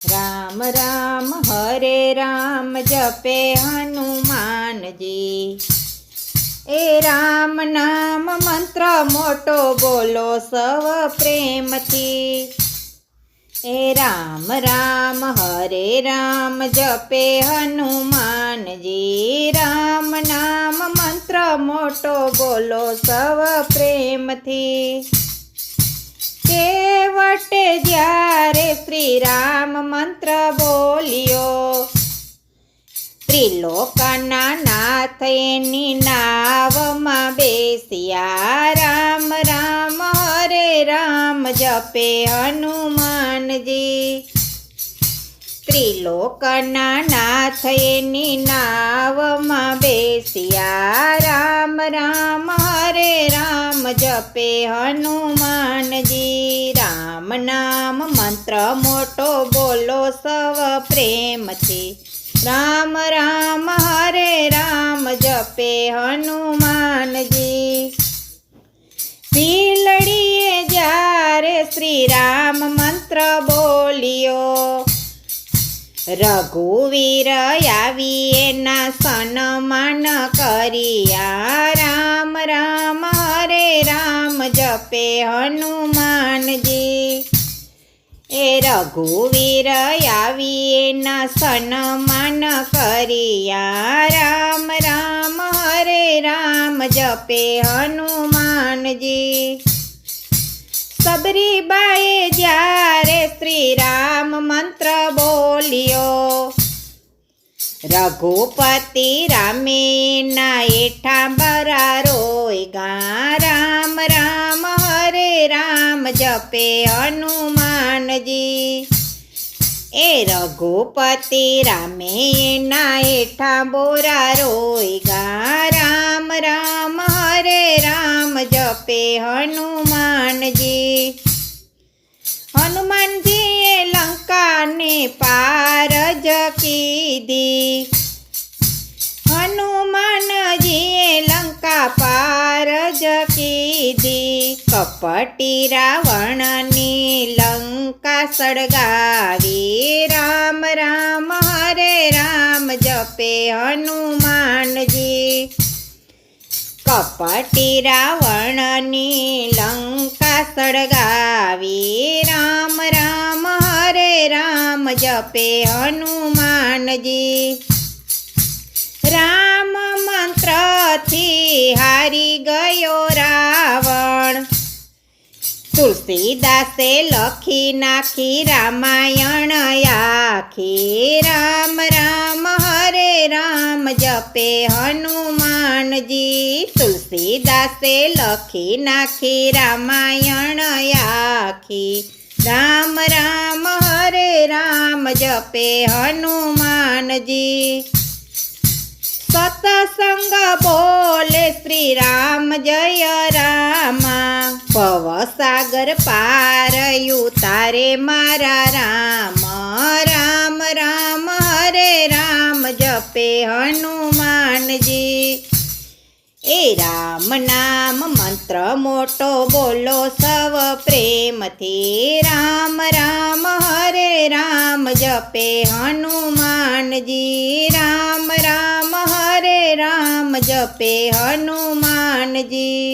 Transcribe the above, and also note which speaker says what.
Speaker 1: રામ રામ હરે રામ જપે હનુમાનજી। એ રામ નામ મંત્ર મોટો બોલો સવ પ્રેમથી। એ રામ રામ હરે રામ જપે હનુમાનજી। રામ નામ મંત્ર મોટો બોલો સવ પ્રેમથી। કેવટે જ્યારે શ્રી રામ મંત્ર બોલ્યો, ત્રિલોકના નાથ એની નાવમાં બેસ્યા। રામ રામ હરે રામ જપે હનુમાનજી। ત્રિલોકના નાથ એની નાવમાં બેસ્યા। રામ રામ હરે રામ જપે હનુમાનજી। રામ નામ મંત્ર મોટો બોલો સવ પ્રેમથી। રામ રામ હરે રામ જપે હનુમાનજી। ભીલડીએ જ્યારે શ્રી રામ મંત્ર બોલ્યો, રઘુવીર આવી એના સન્માન કર્યા। રામ રામ હરે રામ જપે હનુમાનજી। એ રઘુવીર આવી એના સન્માન કર્યા। રામ રામ હરે રામ જપે હનુમાનજી। સબરીબાએ જ્યારે શ્રી રામ મંત્ર બોલ્યો, રઘુપતિ રામે એના એઠા બરા રોયગા। રામ રામ હરે રામ જપે હનુમાનજી। એ રઘુપતિ રામે એના એઠા બોરા રોયગા। રામ રામ હરે રામ જપે હનુમાનજી। હનુમાનજીએ લંકાને પાર જ કીધી, હનુમાનજીએ લંકા પાર જ કીધી। કપટી રાવણની લંકા સળગાવી। રામ રામ હરે રામ જપે હનુમાનજી। કપટી રાવણની લંકા સળગાવી। રામ રામ હરે રામ જપે હનુમાનજી। રામ મંત્રથી હારી ગયો રાવણ, તુલસીદાસે લખી નાખી રામાયણ આખી। રામ રામ હરે રામ જપે હનુમાનજી। તુલસીદાસે લખી નાખી રામાયણ આખી। રામ રામ હરે રામ જપે હનુમાનજી। સતસંગ બોલે શ્રી રામ જય રામા, ભવસાગર પાર ઉતારે મારા રામ। રામ રામ હરે રામ જપે હનુમાનજી। એ રામ નામ મંત્ર મોટો બોલો સવ પ્રેમથી। રામ રામ હરે રામ જપે હનુમાનજી। રામ રામ હરે રામ જપે હનુમાનજી।